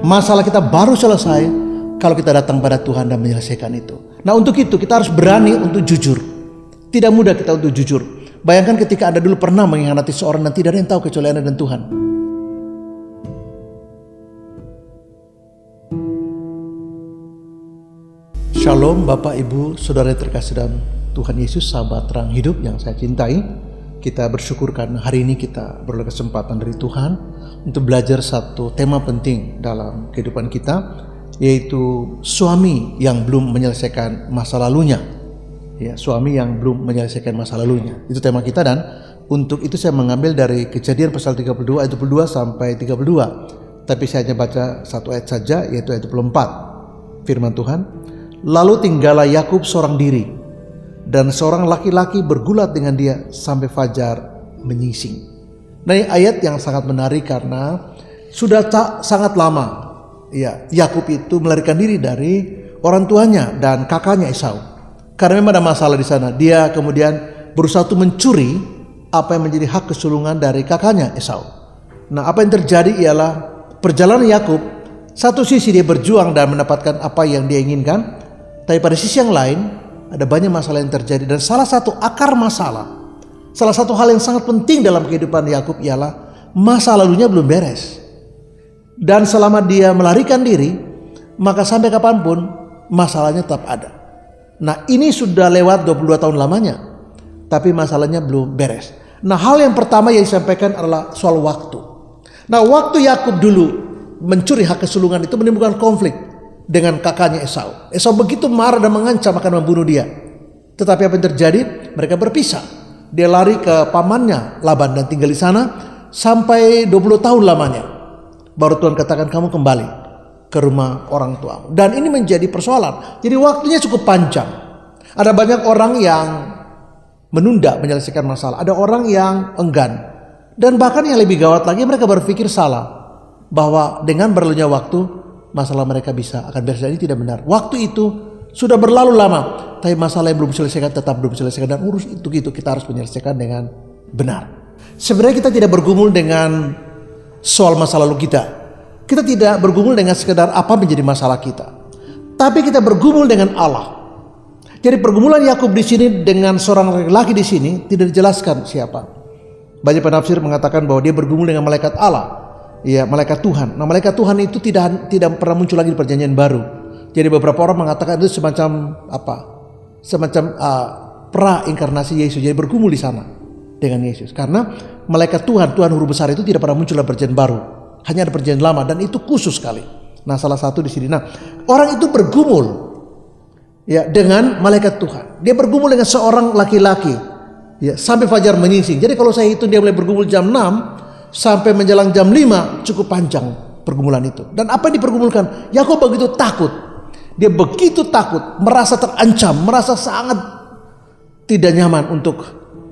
masalah kita baru selesai kalau kita datang pada Tuhan dan menyelesaikan itu. Nah, untuk itu kita harus berani untuk jujur. Tidak mudah kita untuk jujur. Bayangkan ketika Anda dulu pernah mengkhianati seorang dan tidak ada yang tahu kecuali Anda dan Tuhan. Shalom Bapak Ibu Saudara yang terkasih dalam Tuhan Yesus, sahabat terang hidup yang saya cintai. Kita bersyukur karena hari ini kita beroleh kesempatan dari Tuhan untuk belajar satu tema penting dalam kehidupan kita, yaitu suami yang belum menyelesaikan masa lalunya. Ya, suami yang belum menyelesaikan masa lalunya. Itu tema kita, dan untuk itu saya mengambil dari Kejadian pasal 32 ayat 22 sampai 32. Tapi saya hanya baca satu ayat saja, yaitu ayat 24. Firman Tuhan, lalu tinggallah Yakub seorang diri, dan seorang laki-laki bergulat dengan dia sampai fajar menyingsing. Nah, ini ayat yang sangat menarik karena sudah sangat lama ya Yakub itu melarikan diri dari orang tuanya dan kakaknya Esau. Karena memang ada masalah di sana. Dia kemudian berusaha untuk mencuri apa yang menjadi hak kesulungan dari kakaknya Esau. Nah, apa yang terjadi ialah perjalanan Yakub, satu sisi dia berjuang dan mendapatkan apa yang dia inginkan, tapi pada sisi yang lain ada banyak masalah yang terjadi. Dan salah satu akar masalah, salah satu hal yang sangat penting dalam kehidupan Yakub ialah masa lalunya belum beres. Dan selama dia melarikan diri, maka sampai kapanpun masalahnya tetap ada. Nah, ini sudah lewat 22 tahun lamanya, tapi masalahnya belum beres. Nah, hal yang pertama yang disampaikan adalah soal waktu. Nah, waktu Yakub dulu mencuri hak kesulungan itu menimbulkan konflik dengan kakaknya Esau. Esau begitu marah dan mengancam akan membunuh dia. Tetapi apa yang terjadi? Mereka berpisah. Dia lari ke pamannya Laban dan tinggal di sana sampai 20 tahun lamanya. Baru Tuhan katakan, kamu kembali ke rumah orang tuamu. Dan ini menjadi persoalan. Jadi waktunya cukup panjang. Ada banyak orang yang menunda menyelesaikan masalah. Ada orang yang enggan. Dan bahkan yang lebih gawat lagi, mereka berpikir salah, bahwa dengan berlalunya waktu masalah mereka bisa akan beres. Dan ini tidak benar. Waktu itu sudah berlalu lama, tapi masalah yang belum diselesaikan tetap belum diselesaikan. Dan urus itu gitu, kita harus menyelesaikan dengan benar. Sebenarnya kita tidak bergumul dengan soal masa lalu kita. Kita tidak bergumul dengan sekedar apa menjadi masalah kita, tapi kita bergumul dengan Allah. Jadi pergumulan Yakub di sini dengan seorang laki-laki di sini tidak dijelaskan siapa. Banyak penafsir mengatakan bahwa dia bergumul dengan malaikat Allah. Ya, malaikat Tuhan. Nah, malaikat Tuhan itu tidak pernah muncul lagi di perjanjian baru. Jadi beberapa orang mengatakan itu semacam apa? Semacam pra-inkarnasi Yesus. Jadi bergumul di sana dengan Yesus. Karena malaikat Tuhan huruf besar itu tidak pernah muncul dalam perjanjian baru. Hanya ada perjanjian lama, dan itu khusus sekali. Nah, salah satu di sini. Nah, orang itu bergumul ya dengan malaikat Tuhan. Dia bergumul dengan seorang laki-laki ya sampai fajar menyingsing. Jadi kalau saya hitung dia mulai bergumul jam 6 sampai menjelang jam 5, cukup panjang pergumulan itu. Dan apa yang dipergumulkan? Yakub begitu takut. Dia begitu takut, merasa terancam, merasa sangat tidak nyaman untuk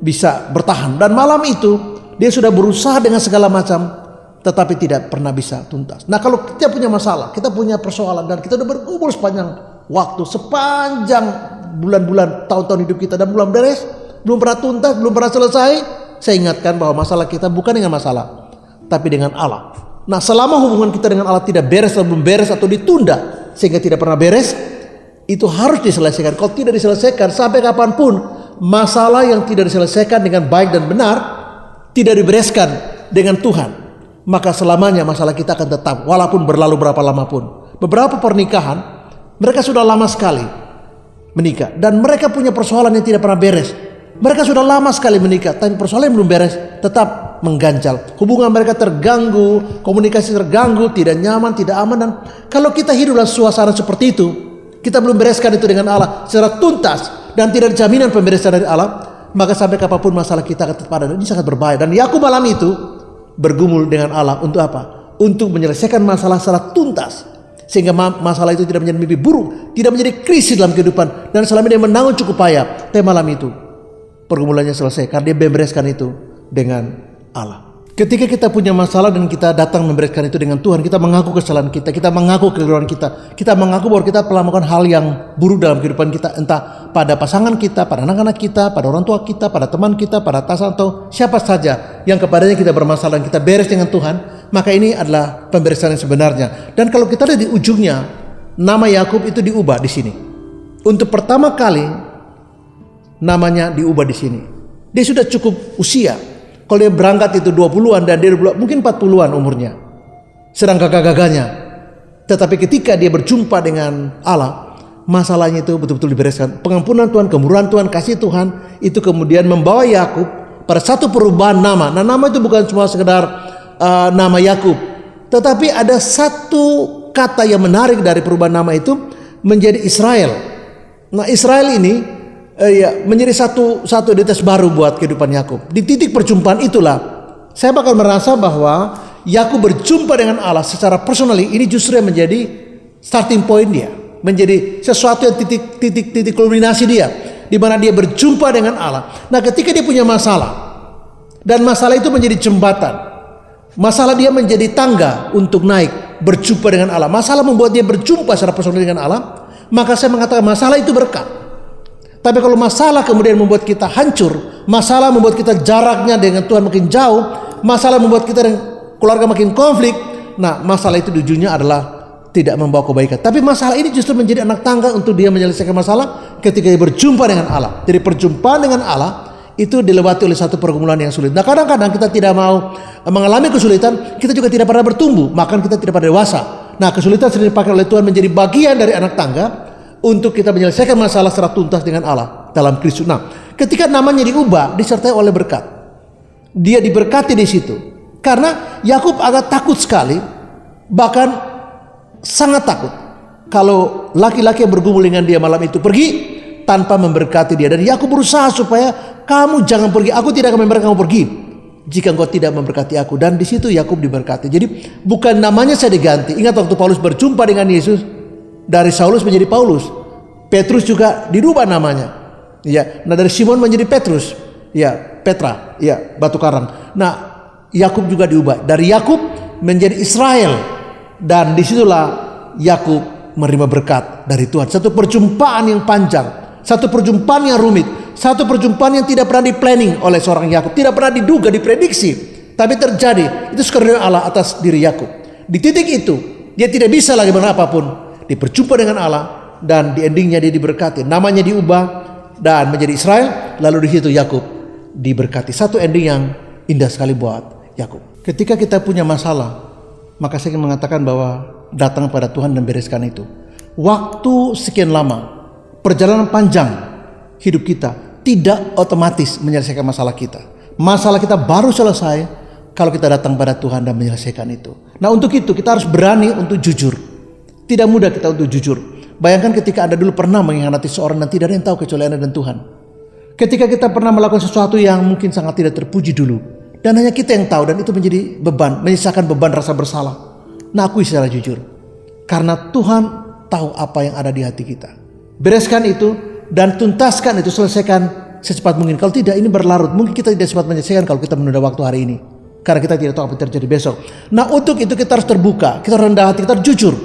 bisa bertahan. Dan malam itu dia sudah berusaha dengan segala macam, tetapi tidak pernah bisa tuntas. Nah, kalau kita punya masalah, kita punya persoalan, dan kita sudah bergumul sepanjang waktu, sepanjang bulan-bulan, tahun-tahun hidup kita, dan belum beres, belum pernah tuntas, belum pernah selesai. Saya ingatkan bahwa masalah kita bukan dengan masalah, tapi dengan Allah. Nah, selama hubungan kita dengan Allah tidak beres atau belum beres atau ditunda sehingga tidak pernah beres, itu harus diselesaikan. Kalau tidak diselesaikan, sampai kapanpun masalah yang tidak diselesaikan dengan baik dan benar, tidak dibereskan dengan Tuhan, maka selamanya masalah kita akan tetap walaupun berlalu berapa lama pun. Beberapa pernikahan mereka sudah lama sekali menikah dan mereka punya persoalan yang tidak pernah beres. Mereka sudah lama sekali menikah, tapi persoalan yang belum beres tetap mengganjal. Hubungan mereka terganggu, komunikasi terganggu, tidak nyaman, tidak aman. Dan kalau kita hidup dalam suasana seperti itu, kita belum bereskan itu dengan Allah secara tuntas, dan tidak ada jaminan pemberesan dari Allah, maka sampai kapanpun masalah kita akan tetap ada. Dan ini sangat berbahaya. Dan Yakub malam itu bergumul dengan Allah untuk apa? Untuk menyelesaikan masalah secara tuntas, sehingga masalah itu tidak menjadi mimpi buruk, tidak menjadi krisis dalam kehidupan, dan selama dia menanggung cukup payah. Tapi malam itu pergumulannya selesai karena dia membereskan itu dengan Allah. Ketika kita punya masalah dan kita datang membereskan itu dengan Tuhan, kita mengaku kesalahan kita, kita mengaku kekeliruan kita mengaku bahwa kita telah melakukan hal yang buruk dalam kehidupan kita, entah pada pasangan kita, pada anak-anak kita, pada orang tua kita, pada teman kita, pada atasan atau siapa saja yang kepadanya kita bermasalah dan kita beres dengan Tuhan. maka ini adalah pemberesan yang sebenarnya. Dan kalau kita lihat di ujungnya, nama Yakub itu diubah di sini. Untuk pertama kali namanya diubah di sini. Dia sudah cukup usia. Kalau dia berangkat itu 20-an dan dia mungkin 40-an umurnya. Sedang gagah-gagahnya. Tetapi ketika dia berjumpa dengan Allah, masalahnya itu betul-betul dibereskan. Pengampunan Tuhan, kemurahan Tuhan, kasih Tuhan itu kemudian membawa Yakub pada satu perubahan nama. Nah, nama itu bukan cuma sekedar nama Yakub, tetapi ada satu kata yang menarik dari perubahan nama itu menjadi Israel. Nah, Israel ini menjadi satu identitas baru buat kehidupan Yakub. Di titik perjumpaan itulah saya bakal merasa bahwa Yakub berjumpa dengan Allah secara personally. Ini justru yang menjadi starting point dia, menjadi sesuatu yang titik kulminasi dia, di mana dia berjumpa dengan Allah. Nah, ketika dia punya masalah dan masalah itu menjadi jembatan, masalah dia menjadi tangga untuk naik berjumpa dengan Allah. Masalah membuat dia berjumpa secara personal dengan Allah. Maka saya mengatakan masalah itu berkat. Tapi kalau masalah kemudian membuat kita hancur, masalah membuat kita jaraknya dengan Tuhan makin jauh, masalah membuat kita dan keluarga makin konflik, nah masalah itu ujungnya adalah tidak membawa kebaikan. Tapi masalah ini justru menjadi anak tangga untuk dia menyelesaikan masalah ketika dia berjumpa dengan Allah. Jadi perjumpaan dengan Allah itu dilewati oleh satu pergumulan yang sulit. Nah, kadang-kadang kita tidak mau mengalami kesulitan, kita juga tidak pernah bertumbuh, bahkan kita tidak pernah dewasa. Nah, kesulitan sering dipakai oleh Tuhan menjadi bagian dari anak tangga untuk kita menyelesaikan masalah secara tuntas dengan Allah dalam Kristus. Nah, ketika namanya diubah, disertai oleh berkat. Dia diberkati di situ. Karena Yakub agak takut sekali, bahkan sangat takut kalau laki-laki yang bergumul dengan dia malam itu pergi tanpa memberkati dia. Dan Yakub berusaha supaya kamu jangan pergi, aku tidak akan memberkati kamu pergi jika engkau tidak memberkati aku. Dan di situ Yakub diberkati. Jadi bukan namanya saya diganti. Ingat waktu Paulus berjumpa dengan Yesus, dari Saulus menjadi Paulus. Petrus juga dirubah namanya. Ya, nah dari Simon menjadi Petrus. Ya, Petra. Ya, batu karang. Nah, Yakub juga diubah. Dari Yakub menjadi Israel. Dan disitulah Yakub menerima berkat dari Tuhan. Satu perjumpaan yang panjang, satu perjumpaan yang rumit, satu perjumpaan yang tidak pernah di-planning oleh seorang Yakub, tidak pernah diduga, diprediksi, tapi terjadi. Itu karena Allah atas diri Yakub. Di titik itu dia tidak bisa lagi mengenal apapun. Dia berjumpa dengan Allah dan di endingnya dia diberkati. Namanya diubah dan menjadi Israel. Lalu di situ Yakub diberkati. Satu ending yang indah sekali buat Yakub. Ketika kita punya masalah, maka saya ingin mengatakan bahwa datang pada Tuhan dan bereskan itu. Waktu sekian lama, perjalanan panjang hidup kita tidak otomatis menyelesaikan masalah kita. Masalah kita baru selesai kalau kita datang pada Tuhan dan menyelesaikan itu. Nah, untuk itu kita harus berani untuk jujur. Tidak mudah kita untuk jujur. Bayangkan ketika Anda dulu pernah mengkhianati seorang dan tidak ada yang tahu kecuali Anda dan Tuhan. Ketika kita pernah melakukan sesuatu yang mungkin sangat tidak terpuji dulu, dan hanya kita yang tahu, dan itu menjadi beban, menyisakan beban rasa bersalah. Nah, akui secara jujur, karena Tuhan tahu apa yang ada di hati kita. Bereskan itu dan tuntaskan itu, selesaikan secepat mungkin. Kalau tidak, ini berlarut. Mungkin kita tidak sempat menyelesaikan kalau kita menunda waktu hari ini, karena kita tidak tahu apa yang terjadi besok. Nah, untuk itu kita harus terbuka, kita rendah hati, kita harus jujur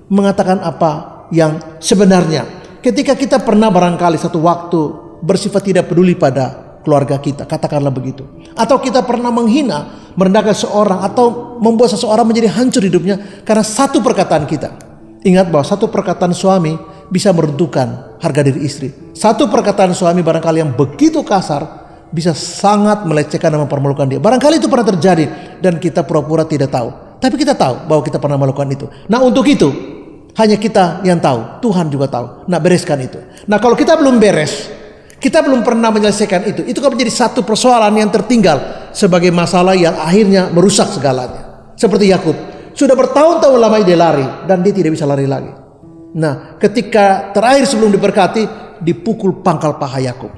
mengatakan apa yang sebenarnya. Ketika kita pernah barangkali satu waktu bersifat tidak peduli pada keluarga kita, katakanlah begitu. Atau kita pernah menghina, merendahkan seorang, atau membuat seseorang menjadi hancur hidupnya karena satu perkataan kita. Ingat bahwa satu perkataan suami bisa meruntuhkan harga diri istri. Satu perkataan suami barangkali yang begitu kasar bisa sangat melecehkan dan mempermalukan dia. Barangkali itu pernah terjadi dan kita pura-pura tidak tahu. Tapi kita tahu bahwa kita pernah melakukan itu. Nah, untuk itu hanya kita yang tahu, Tuhan juga tahu. Nah, bereskan itu. Nah, kalau kita belum beres, kita belum pernah menyelesaikan itu kan menjadi satu persoalan yang tertinggal sebagai masalah yang akhirnya merusak segalanya. Seperti Yakub, sudah bertahun-tahun lamanya dia lari dan dia tidak bisa lari lagi. Nah, ketika terakhir sebelum diberkati, dipukul pangkal paha Yakub.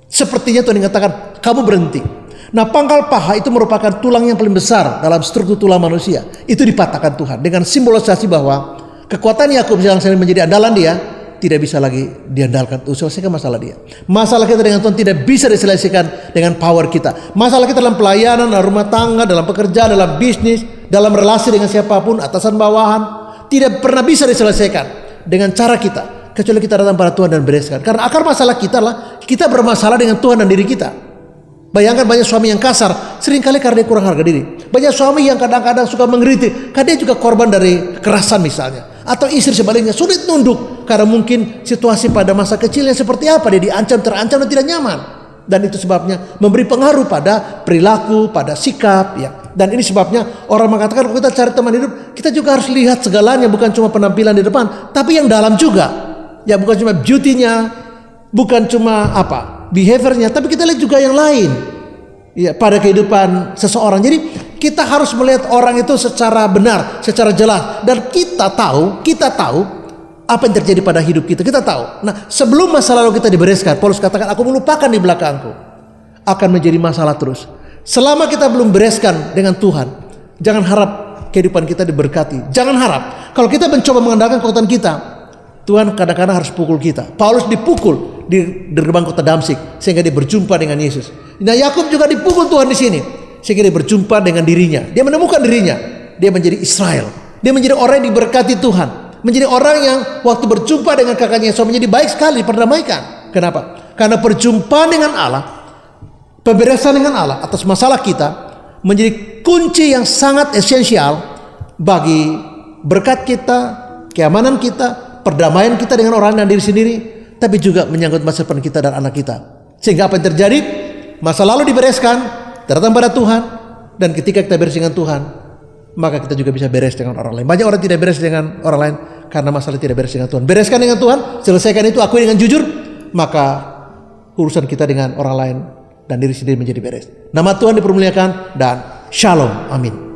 Sepertinya Tuhan mengatakan, kamu berhenti. Nah, pangkal paha itu merupakan tulang yang paling besar dalam struktur tulang manusia. Itu dipatahkan Tuhan dengan simbolisasi bahwa kekuatan Yakub yang sering menjadi andalan dia tidak bisa lagi diandalkan untuk selesaikan masalah dia. Masalah kita dengan Tuhan tidak bisa diselesaikan dengan power kita. Masalah kita dalam pelayanan, dalam rumah tangga, dalam pekerjaan, dalam bisnis, dalam relasi dengan siapapun, atasan bawahan, tidak pernah bisa diselesaikan dengan cara kita, kecuali kita datang pada Tuhan dan bereskan. Karena akar masalah kita adalah kita bermasalah dengan Tuhan dan diri kita. Bayangkan banyak suami yang kasar, seringkali karena dia kurang harga diri. Banyak suami yang kadang-kadang suka mengkritik, karena dia juga korban dari kekerasan misalnya. Atau istri sebaliknya sulit nunduk, karena mungkin situasi pada masa kecilnya seperti apa, dia diancam, terancam dan tidak nyaman. Dan itu sebabnya memberi pengaruh pada perilaku, pada sikap, ya. Dan ini sebabnya orang mengatakan kalau kita cari teman hidup, kita juga harus lihat segalanya, bukan cuma penampilan di depan, tapi yang dalam juga. Ya, bukan cuma beauty-nya, bukan cuma behaviornya, tapi kita lihat juga yang lain, ya, pada kehidupan seseorang. Jadi kita harus melihat orang itu secara benar, secara jelas, dan kita tahu apa yang terjadi pada hidup kita. Kita tahu. Nah, sebelum masa lalu kita dibereskan, Paulus katakan, aku melupakan di belakangku, akan menjadi masalah terus. Selama kita belum bereskan dengan Tuhan, jangan harap kehidupan kita diberkati. Jangan harap. Kalau kita mencoba mengandalkan kekuatan kita, Tuhan kadang-kadang harus pukul kita. Paulus dipukul di gerbang kota Damsyik sehingga dia berjumpa dengan Yesus. Nah, Yakub juga dipukul Tuhan di sini sehingga dia berjumpa dengan dirinya. Dia menemukan dirinya. Dia menjadi Israel. Dia menjadi orang yang diberkati Tuhan. Menjadi orang yang waktu berjumpa dengan kakaknya Esau menjadi baik sekali, diperdamaikan. Kenapa? Karena perjumpaan dengan Allah, pemberesan dengan Allah atas masalah kita menjadi kunci yang sangat esensial bagi berkat kita, keamanan kita, perdamaian kita dengan orang dan diri sendiri, tapi juga menyangkut masa depan kita dan anak kita. Sehingga apa yang terjadi? Masa lalu dibereskan, datang pada Tuhan, dan ketika kita beres dengan Tuhan, maka kita juga bisa beres dengan orang lain. Banyak orang tidak beres dengan orang lain karena masalah tidak beres dengan Tuhan. Bereskan dengan Tuhan, selesaikan itu, akui dengan jujur, maka urusan kita dengan orang lain dan diri sendiri menjadi beres. Nama Tuhan dipermuliakan dan shalom. Amin.